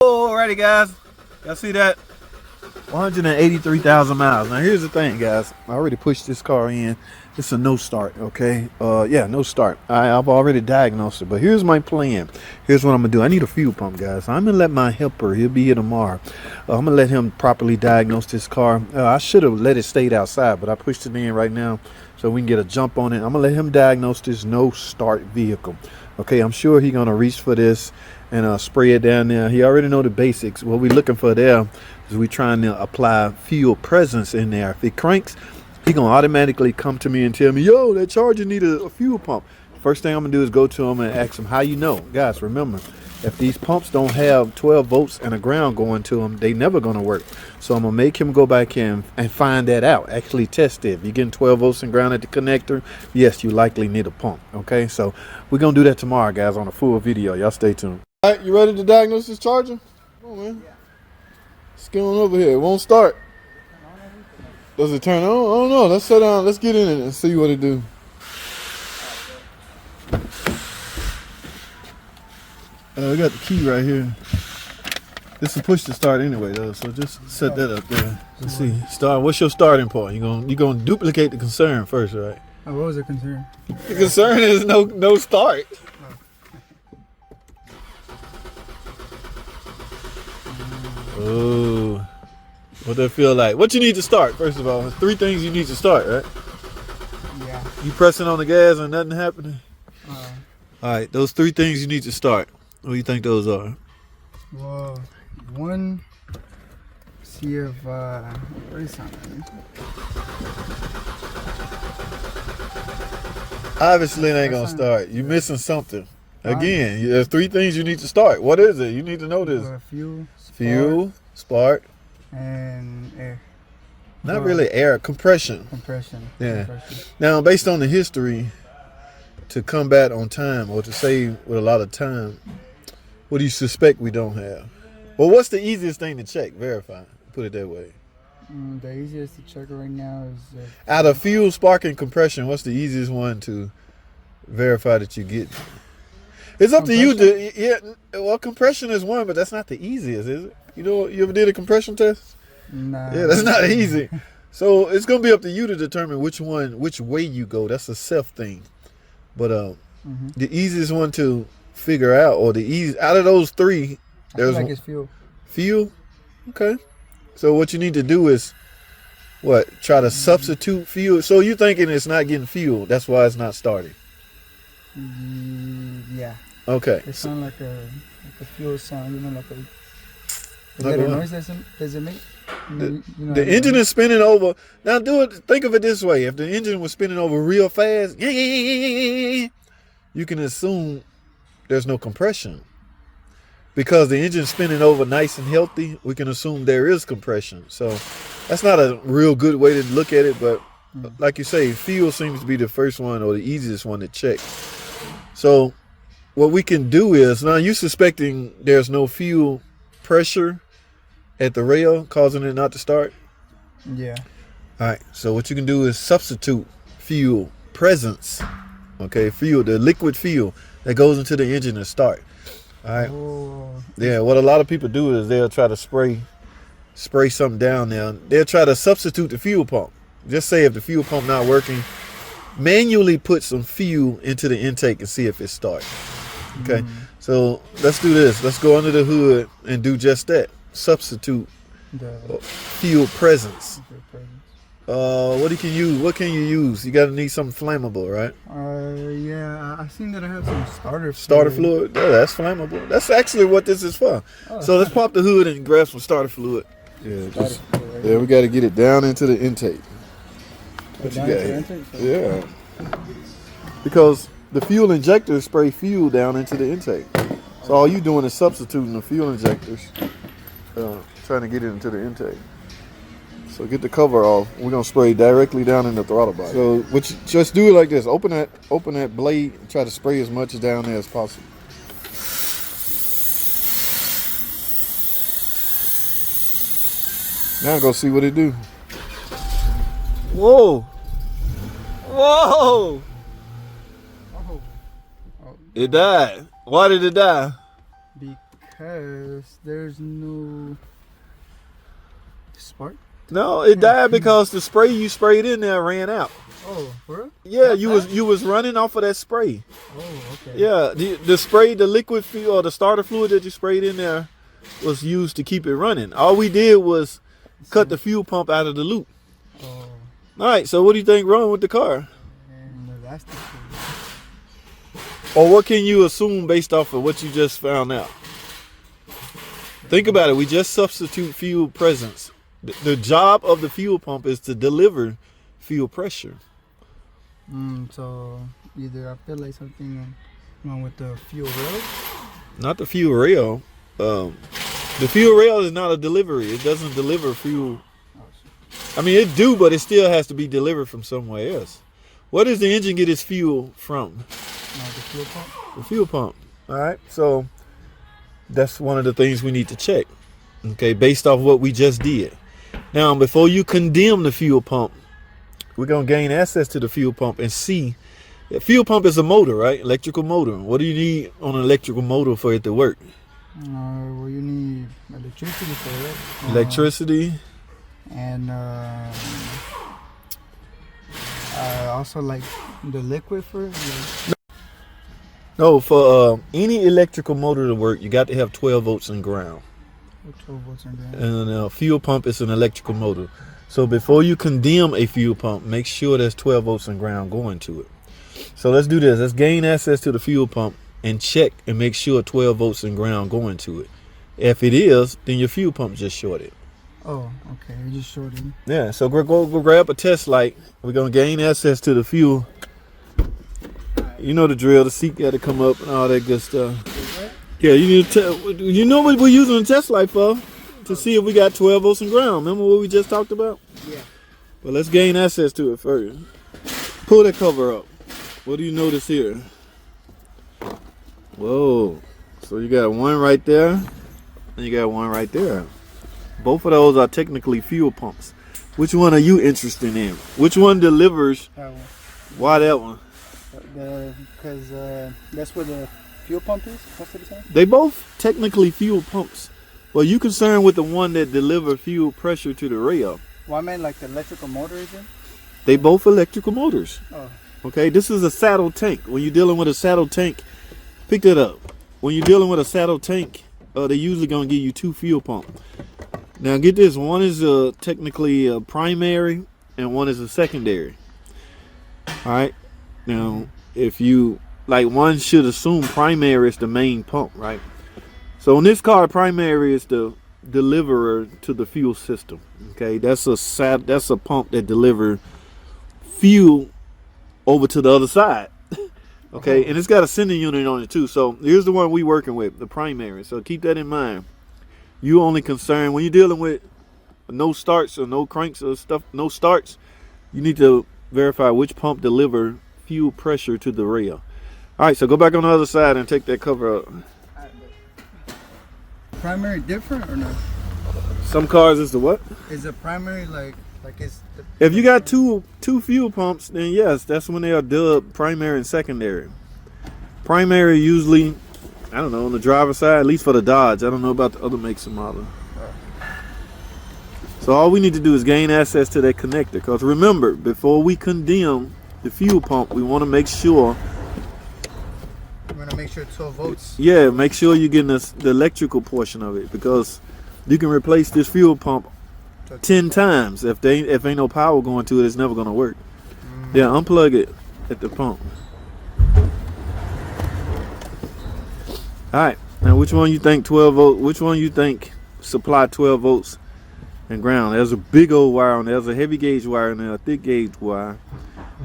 Alrighty guys, y'all see that? 183,000 miles. Now here's the thing guys, I already pushed this car in. It's a no start, okay? Yeah, no start. I've already diagnosed it, but here's my plan. Here's what I'm gonna do. I need a fuel pump guys. I'm gonna let my helper, he'll be here tomorrow. I'm gonna let him properly diagnose this car. I should have let it stay outside, but I pushed it in right now so we can get a jump on it. I'm gonna let him diagnose this no start vehicle. Okay, I'm sure he's gonna reach for this and spray it down there. He already know the basics. What we're looking for there is we trying to apply fuel presence in there. If it cranks, he gonna automatically come to me and tell me, yo, that charger need a fuel pump. First thing I'm gonna do is go to him and ask him, how you know? Guys, remember, if these pumps don't have 12 volts and a ground going to them, they never gonna work. So I'm gonna make him go back in and find that out, actually test it. If you're getting 12 volts and ground at the connector, yes, you likely need a pump, okay? So we're gonna do that tomorrow, guys, on a full video. Y'all stay tuned. All right, you ready to diagnose this charger? Come on, man. Let's get on over here. It won't start. Does it turn on? I don't know. Let's sit down. Let's get in it and see what it do. We got the key right here. This is push to start anyway, though. So just set that up there. Let's see. Start. What's your starting point? You gonna duplicate the concern first, right? What was the concern? The concern is no start. Oh, what that feel like? What you need to start, first of all? There's 3 things you need to start, right? Yeah. You pressing on the gas and nothing happening? All right, those 3 things you need to start. What do you think those are? Well, one, see if, what is something? Obviously it ain't gonna start. You missing something. Again, there's 3 things you need to start. What is it? You need to know this. Fuel, spark, and air. Not really air, compression. Yeah. Compression. Now, based on the history, to combat on time or to save with a lot of time, what do you suspect we don't have? Well, what's the easiest thing to check, verify? Put it that way. The easiest to check right now is... out of fuel, spark, and compression, what's the easiest one to verify that you get? It's up to you to, yeah, well, compression is one, but that's not the easiest, is it? You know, you ever did a compression test? Nah. Yeah, that's not easy. So it's going to be up to you to determine which way you go. That's a self thing. But the easiest one to figure out, or out of those 3, there's I feel like it's fuel. Fuel? Okay. So what you need to do is, try to substitute fuel. So you thinking it's not getting fuel, that's why it's not starting. Yeah. Okay. It sounds like a fuel sound, you know, like a little noise does it make? The engine is spinning over. Now think of it this way. If the engine was spinning over real fast, you can assume there's no compression. Because the engine's spinning over nice and healthy, we can assume there is compression. So that's not a real good way to look at it, but like you say, fuel seems to be the first one or the easiest one to check. So what we can do is, now you suspecting there's no fuel pressure at the rail causing it not to start? Yeah. All right, so what you can do is substitute fuel presence. Okay, fuel, the liquid fuel that goes into the engine to start. All right. Oh. Yeah, what a lot of people do is they'll try to spray something down there. They'll try to substitute the fuel pump. Just say if the fuel pump not working, manually put some fuel into the intake and see if it starts. Okay, so let's do this. Let's go under the hood and do just that. Substitute fuel presence. What can you use? You gotta need something flammable, right? Yeah, I seen that I have some starter fluid. Yeah, that's flammable. That's actually what this is for. So let's pop the hood and grab some starter fluid. Yeah, we got to get it down into the intake. What you got here? Yeah, because the fuel injectors spray fuel down into the intake. So all you doing is substituting the fuel injectors, trying to get it into the intake. So get the cover off. We're gonna spray directly down in the throttle body. So just do it like this. Open that blade and try to spray as much down there as possible. Now go see what it do. Whoa! Whoa! It died. Why did it die? because there's no spark. No, it died because the spray you sprayed in there ran out. Oh, for real? Yeah, you was running off of that spray. Oh, okay. Yeah, the spray, the liquid fuel or the starter fluid that you sprayed in there was used to keep it running. All we did was cut the fuel pump out of the loop. Oh. All right, so what do you think wrong with the car? And the last Or what can you assume based off of what you just found out? Think about it. We just substitute fuel presence. The job of the fuel pump is to deliver fuel pressure. So either I feel like something wrong with the fuel rail. Not the fuel rail. The fuel rail is not a delivery. It doesn't deliver fuel. I mean, it do, but it still has to be delivered from somewhere else. Where does the engine get its fuel from? The fuel pump. The fuel pump. All right. So that's one of the things we need to check. Okay, based off what we just did. Now, before you condemn the fuel pump, we're going to gain access to the fuel pump and see. The fuel pump is a motor, right? Electrical motor. What do you need on an electrical motor for it to work? Well, you need electricity for it. Electricity. And also like the liquid for it. Like, No, for any electrical motor to work, you got to have 12 volts in ground. 12 volts in there. And a fuel pump is an electrical motor. So before you condemn a fuel pump, make sure there's 12 volts in ground going to it. So let's do this. Let's gain access to the fuel pump and check and make sure 12 volts in ground going to it. If it is, then your fuel pump just shorted. Oh, okay. You just shorted. Yeah, so go grab a test light. We're going to gain access to the fuel. You know the drill. The seat got to come up and all that good stuff. Yeah, you need to you know what we're using a test light for? To see if we got 12 volts in ground. Remember what we just talked about? Yeah. But let's gain access to it first. Pull that cover up. What do you notice here? Whoa. So you got one right there, and you got one right there. Both of those are technically fuel pumps. Which one are you interested in? Which one delivers? That one. Why that one? Because that's where the fuel pump is most of the time. They both technically fuel pumps. Well, you concerned with the one that deliver fuel pressure to the rail. Well, I meant like the electrical motor is in. They both electrical motors. Oh. Okay, this is a saddle tank. When you're dealing with a saddle tank, pick that up. When you're dealing with a saddle tank, they usually gonna give you two fuel pumps. Now get this, one is technically a primary and one is a secondary. All right. Now, if you like, one should assume primary is the main pump, right? So in this car, primary is the deliverer to the fuel system. Okay, that's a pump that delivers fuel over to the other side. Okay, and it's got a sending unit on it too. So here's the one we working with, the primary. So keep that in mind. You only concerned when you're dealing with no starts or no cranks or stuff, no starts. You need to verify which pump deliver fuel pressure to the rail. All right, so go back on the other side and take that cover up. Primary different or not? Some cars is the what? Is the primary like it's the, If you got two fuel pumps, then yes, that's when they are dubbed primary and secondary. Primary usually, I don't know, on the driver's side, at least for the Dodge. I don't know about the other makes and models. So all we need to do is gain access to that connector. Because remember, before we condemn the fuel pump, we want to make sure. I'm gonna make sure 12 volts. Yeah, make sure you're getting the electrical portion of it, because you can replace this fuel pump 10 times. If ain't no power going to it, it's never gonna work. Yeah, unplug it at the pump. All right, now which one you think 12 volt? Which one you think supply 12 volts and ground? There's a big old wire on there. There's a heavy gauge wire and a thick gauge wire.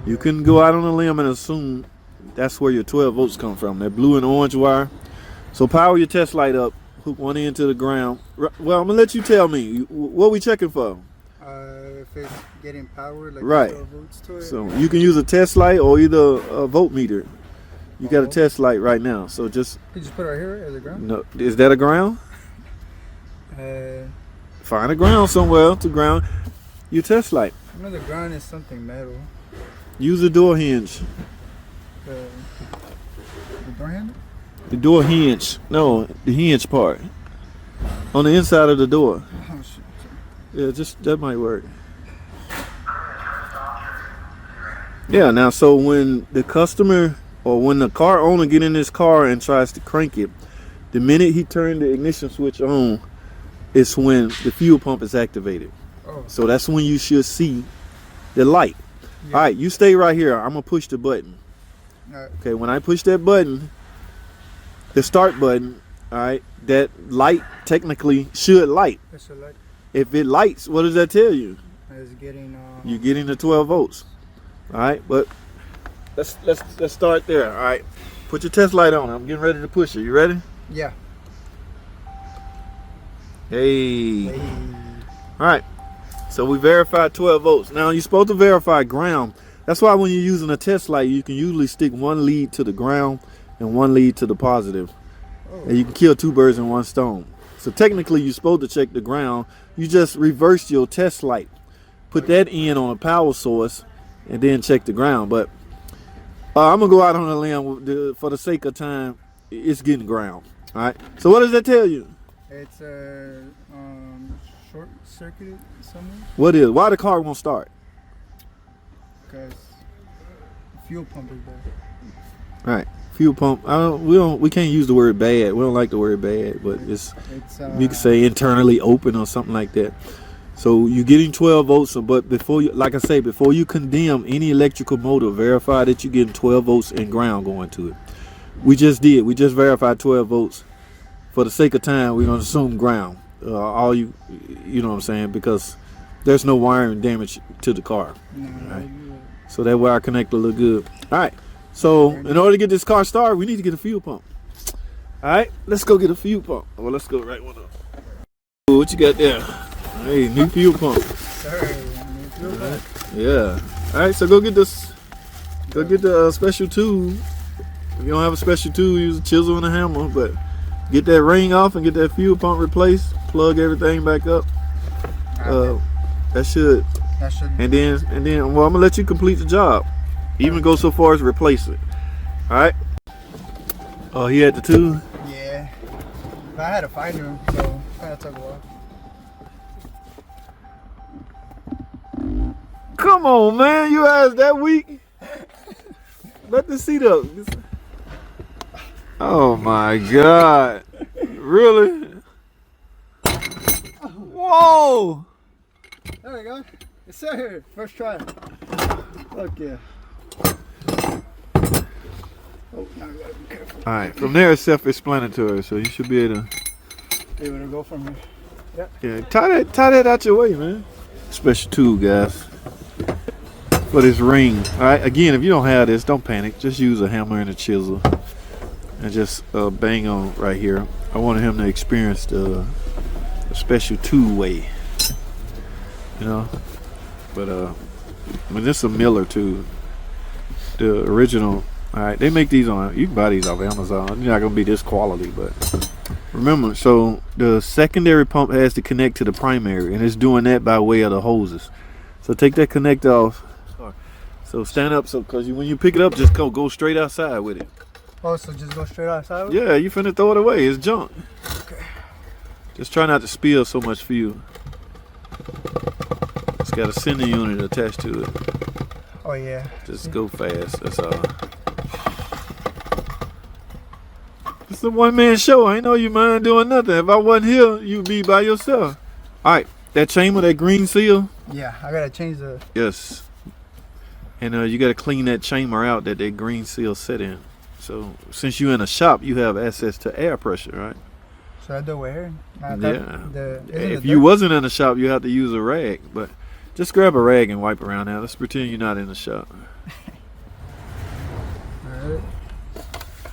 You can go out on a limb and assume that's where your 12 volts come from. That blue and orange wire. So power your test light up. Hook one end to the ground. Well, I'm gonna let you tell me what we checking for. If it's getting power, like Right. 12 volts to it. So you can use a test light or either a voltmeter. You got a test light right now. So just You just put it right here as a ground. no. Is that a ground? Find a ground somewhere to ground your test light. I know the ground is something metal. Use a door hinge. The door handle. The door hinge. No, the hinge part. On the inside of the door. Oh, shit. Yeah, just that might work. Yeah, now so when the customer or when the car owner get in his car and tries to crank it, the minute he turned the ignition switch on, it's when the fuel pump is activated. Oh. So that's when you should see the light. Yeah. All right, you stay right here. I'm gonna push the button. All right. Okay, when I push that button, the start button, all right, that light technically should light. That's a light. If it lights, what does that tell you? It's getting. You're getting the 12 volts. All right, but let's start there. All right, put your test light on. I'm getting ready to push it. You ready? Yeah. Hey. All right. So we verified 12 volts. Now you're supposed to verify ground. That's why when you're using a test light, you can usually stick one lead to the ground and one lead to the positive. Oh. And you can kill two birds in one stone. So technically you're supposed to check the ground. You just reverse your test light. Put that in on a power source and then check the ground. But I'm going to go out on a limb for the sake of time. It's getting ground. All right. So what does that tell you? It's short circuited somewhere. What is? Why the car won't start? Because the fuel pump is bad. Right. Fuel pump. We can't use the word bad. We don't like the word bad, but it's you can say internally open or something like that. So you're getting 12 volts, but before you, like I say, before you condemn any electrical motor, verify that you're getting 12 volts and ground going to it. We just did. We just verified 12 volts. For the sake of time, we're gonna assume ground. You know what I'm saying? Because there's no wiring damage to the car. No, right? So that wire connector look good. All right. So in order to get this car started, we need to get a fuel pump. All right. Let's go get a fuel pump. Well, let's go right one up. Ooh, what you got there? Hey, new fuel pump. Sorry, new fuel pump. Yeah. All right. So go get this. Go get the special tool. If you don't have a special tool, use a chisel and a hammer. But get that ring off and get that fuel pump replaced. Plug everything back up. That should. And then, well, I'm gonna let you complete the job. Even go so far as replace it. All right. Oh, he had the tool. Yeah. But I had to find him, so that took a while. Come on, man. You asked that weak. Let the seat up. Oh my God. Really? Whoa. There we go. Yes, sir. First try. Look, yeah. Oh, now we gotta be careful. All right. From there, it's self-explanatory, so you should be able to. Able to go from here. Yep. Yeah. Tie that out your way, man. Special tool, guys. For this ring. All right. Again, if you don't have this, don't panic. Just use a hammer and a chisel, and just bang on right here. I wanted him to experience the special tool way. You know. But I mean, this is a Miller too. The original. All right, they make these on. You can buy these off Amazon. They're not gonna be this quality, but remember. So the secondary pump has to connect to the primary, and it's doing that by way of the hoses. So take that connector off. So stand up, so because when you pick it up, just go straight outside with it. Oh, so just go straight outside with it? Yeah, you finna throw it away. It's junk. Okay. Just try not to spill so much fuel. It's got a sending unit attached to it. Oh yeah. Just go fast. That's all. It's a one-man show. I ain't know you mind doing nothing. If I wasn't here, you'd be by yourself. All right, that chamber, that green seal. Yeah, I gotta change the. Yes. And you gotta clean that chamber out that green seal set in. So since you're in a shop, you have access to air pressure, right? Should I do it here? Yeah. If you wasn't in the shop, you have to use a rag, but just grab a rag and wipe around now. Let's pretend you're not in the shop. Alright.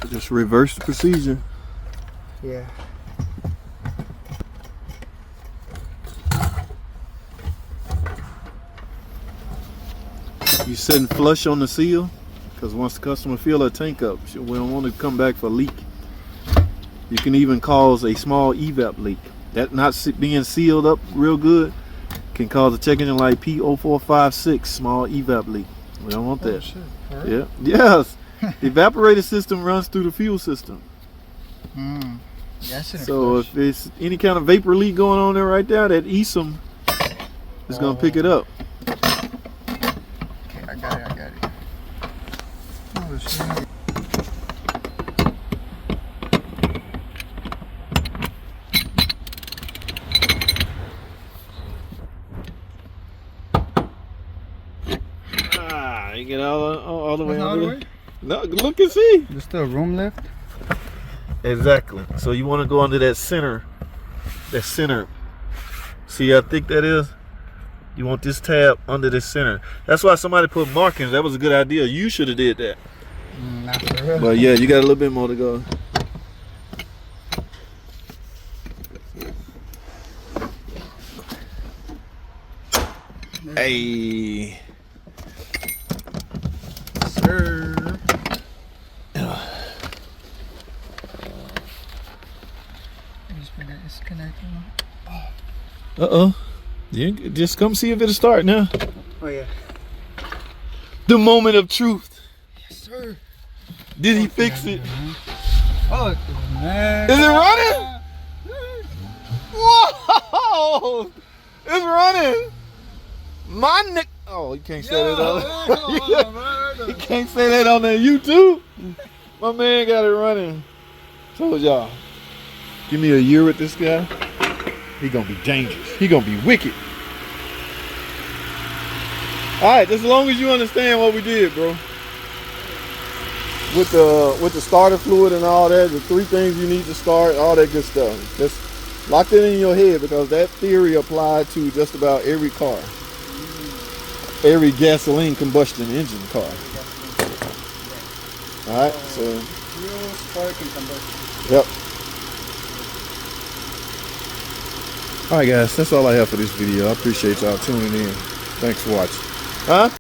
Just reverse the procedure. Yeah. You sitting flush on the seal, because once the customer fill her tank up, we don't want to come back for a leak. You can even cause a small evap leak. That not being sealed up real good can cause a check engine light P0456 small evap leak. We don't want that. Shit. Yeah. Yes. The evaporator system runs through the fuel system. Yes, So if there's any kind of vapor leak going on there right there, that ASE is gonna pick it up. Okay, I got it. Oh, shit. You get all the way All under the there? way? No, look and see. There's still room left? Exactly. So you want to go under that center. That center. See how thick that is? You want this tab under the center. That's why somebody put markings. That was a good idea. You should have did that. Not for real. But yeah, you got a little bit more to go. Hey. Sir. Uh-oh. You just come see if it'll start now. Oh, yeah. The moment of truth. Yes, sir. Did he fix it? Oh, man. Is it running? Whoa! It's running. My neck. Oh, you can't say that on. You can't say that on the YouTube. My man got it running. Told y'all. Give me a year with this guy. He gonna be dangerous. He gonna be wicked. All right, just as long as you understand what we did, bro. With the starter fluid and all that, the 3 things you need to start, all that good stuff. Just lock that in your head because that theory applied to just about every car. Every gasoline combustion engine car. All right, so. Real spark and combustion. Yep. All right, guys, that's all I have for this video. I appreciate y'all tuning in. Thanks for watching. Huh?